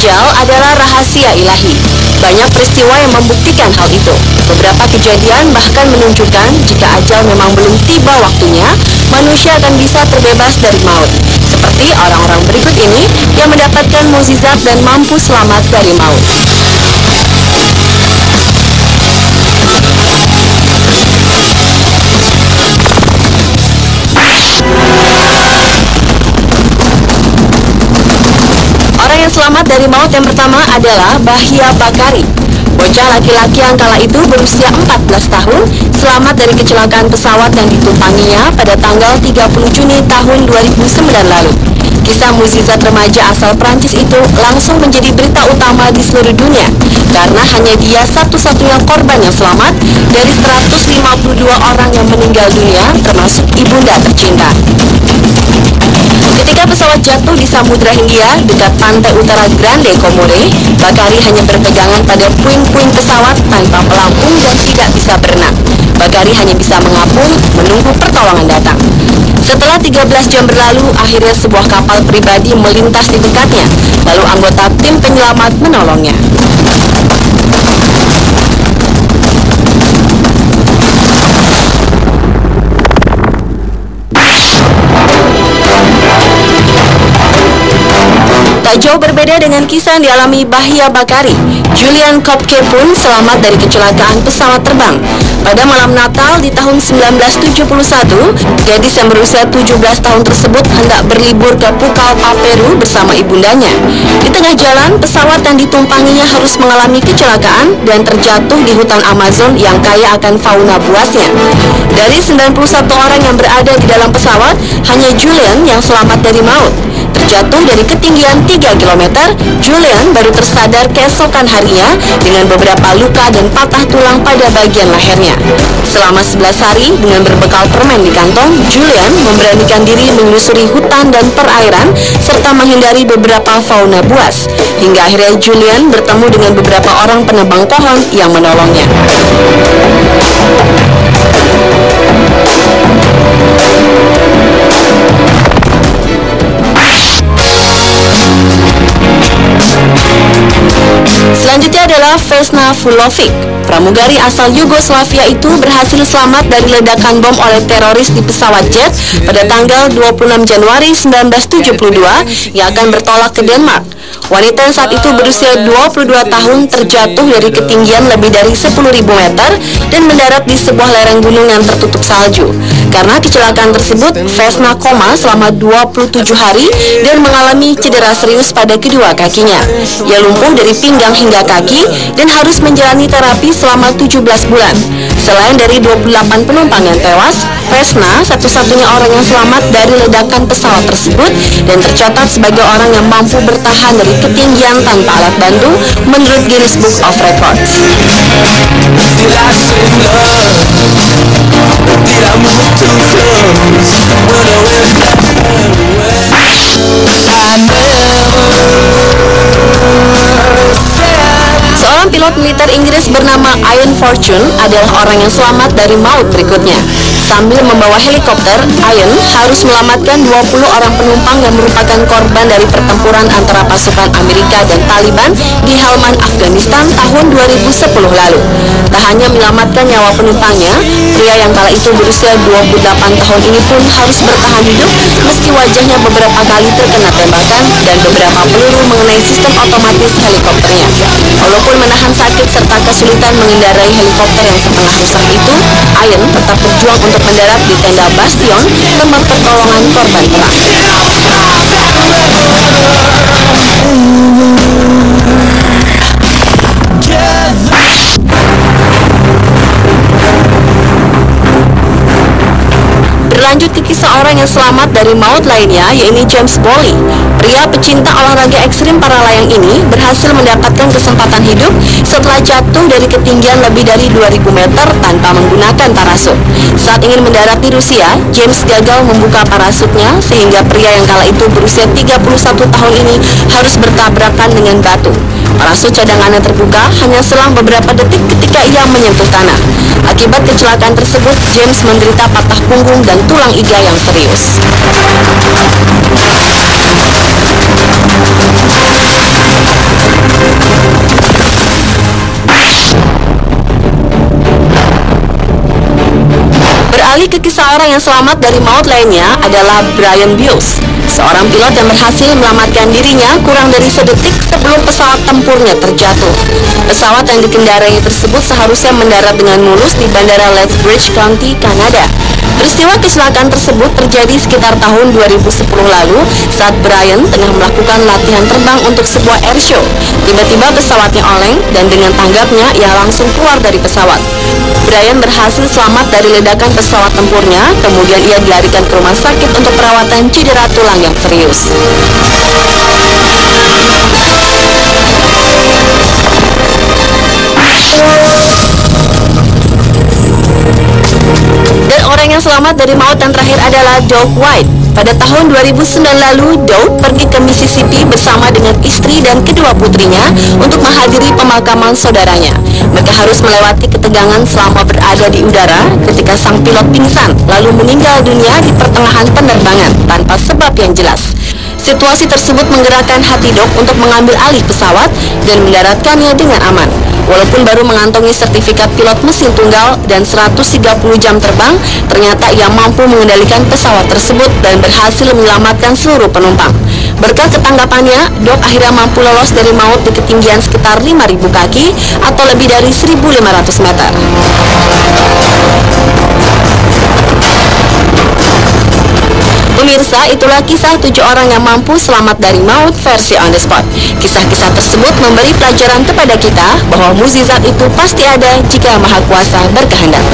ajal adalah rahasia ilahi. Banyak peristiwa yang membuktikan hal itu. Beberapa kejadian bahkan menunjukkan jika ajal memang belum tiba waktunya, manusia akan bisa terbebas dari maut. Seperti orang-orang berikut ini yang mendapatkan mukjizat dan mampu selamat dari maut. Orang yang selamat dari maut yang pertama adalah Bahia Bakari. Bocah laki-laki yang kala itu berusia 14 tahun selamat dari kecelakaan pesawat yang ditumpanginya pada tanggal 30 Juni tahun 2009 lalu. Kisah mukjizat remaja asal Prancis itu langsung menjadi berita utama di seluruh dunia karena hanya dia satu-satunya korban yang selamat dari 152 orang yang meninggal dunia termasuk ibunda tercinta. Ketika pesawat jatuh di Samudra Hindia dekat pantai utara Grande Comore, Bakari hanya berpegangan pada puing-puing pesawat tanpa pelampung dan tidak bisa berenang. Bakari hanya bisa mengapung menunggu pertolongan datang. Setelah 13 jam berlalu, akhirnya sebuah kapal pribadi melintas di dekatnya. Lalu anggota tim penyelamat menolongnya. Tak jauh berbeda dengan kisah yang dialami Bahia Bakari, Julian Kopke pun selamat dari kecelakaan pesawat terbang. Pada malam Natal di tahun 1971, gadis yang berusia 17 tahun tersebut hendak berlibur ke Pucallpa, Peru bersama ibundanya. Di tengah jalan, pesawat yang ditumpanginya harus mengalami kecelakaan dan terjatuh di hutan Amazon yang kaya akan fauna buasnya. Dari 91 orang yang berada di dalam pesawat, hanya Julian yang selamat dari maut. Terjatuh dari ketinggian 3 km, Julian baru tersadar keesokan harinya dengan beberapa luka dan patah tulang pada bagian lehernya. Selama 11 hari dengan berbekal permen di kantong, Julian memberanikan diri menyusuri hutan dan perairan serta menghindari beberapa fauna buas. Hingga akhirnya Julian bertemu dengan beberapa orang penebang pohon yang menolongnya. Selanjutnya adalah Vesna Vulovic. Pramugari asal Yugoslavia itu berhasil selamat dari ledakan bom oleh teroris di pesawat jet pada tanggal 26 Januari 1972 yang akan bertolak ke Denmark. Wanita yang saat itu berusia 22 tahun terjatuh dari ketinggian lebih dari 10.000 meter dan mendarat di sebuah lereng gunung yang tertutup salju. Karena kecelakaan tersebut, Vesna koma selama 27 hari dan mengalami cedera serius pada kedua kakinya. Ia lumpuh dari pinggang hingga kaki dan harus menjalani terapi selama 17 bulan. Selain dari 28 penumpang yang tewas, Vesna satu-satunya orang yang selamat dari ledakan pesawat tersebut dan tercatat sebagai orang yang mampu bertahan dari ketinggian tanpa alat bantu menurut Guinness Book of Records. Seorang pilot militer Inggris bernama Ian Fortune adalah orang yang selamat dari maut berikutnya. Sambil membawa helikopter, Ian harus menyelamatkan 20 orang penumpang yang merupakan korban dari pertempuran antara pasukan Amerika dan Taliban di Helmand, Afghanistan tahun 2010 lalu. Tak hanya menyelamatkan nyawa penumpangnya, pria yang kala itu berusia 28 tahun ini pun harus bertahan hidup meski wajahnya beberapa kali terkena tembakan dan beberapa peluru mengenai sistem otomatis helikopternya. Walaupun menahan sakit serta kesulitan mengendarai helikopter yang setengah rusak itu, Ian tetap berjuang untuk mendarat di tenda Bastion, tempat pertolongan korban perang. Berlanjut ke kisah orang yang selamat dari maut lainnya, yaitu James Bowley. Pria pecinta olahraga ekstrim para layang ini berhasil mendapatkan kesempatan hidup setelah jatuh dari ketinggian lebih dari 2000 meter tanpa menggunakan parasut. Saat ingin mendarat di Rusia, James gagal membuka parasutnya sehingga pria yang kala itu berusia 31 tahun ini harus bertabrakan dengan batu. Parasut cadangannya terbuka hanya selang beberapa detik ketika ia menyentuh tanah. Akibat kecelakaan tersebut, James menderita patah punggung dan tulang iga yang serius. Terakhir, kisah orang yang selamat dari maut lainnya adalah Brian Bios, seorang pilot yang berhasil menyelamatkan dirinya kurang dari sedetik sebelum pesawat tempurnya terjatuh. Pesawat yang dikendarainya tersebut seharusnya mendarat dengan mulus di Bandara Lethbridge County, Kanada. Peristiwa kecelakaan tersebut terjadi sekitar tahun 2010 lalu saat Brian tengah melakukan latihan terbang untuk sebuah airshow. Tiba-tiba pesawatnya oleng dan dengan tanggapnya ia langsung keluar dari pesawat. Brian berhasil selamat dari ledakan pesawat tempurnya, kemudian ia dilarikan ke rumah sakit untuk perawatan cedera tulang yang serius. Dan orang yang selamat dari maut yang terakhir adalah Doug White. Pada tahun 2009 lalu, Doug pergi ke Mississippi bersama dengan istri dan kedua putrinya untuk menghadiri pemakaman saudaranya. Mereka harus melewati ketegangan selama berada di udara ketika sang pilot pingsan, lalu meninggal dunia di pertengahan penerbangan tanpa sebab yang jelas. Situasi tersebut menggerakkan hati Doug untuk mengambil alih pesawat dan mendaratkannya dengan aman. Walaupun baru mengantongi sertifikat pilot mesin tunggal dan 130 jam terbang, ternyata ia mampu mengendalikan pesawat tersebut dan berhasil menyelamatkan seluruh penumpang. Berkat ketanggapannya, Doug akhirnya mampu lolos dari maut di ketinggian sekitar 5.000 kaki atau lebih dari 1.500 meter. Pemirsa, itulah kisah 7 orang yang mampu selamat dari maut versi On The Spot. Kisah-kisah tersebut memberi pelajaran kepada kita bahwa mukjizat itu pasti ada jika Maha Kuasa berkehendak.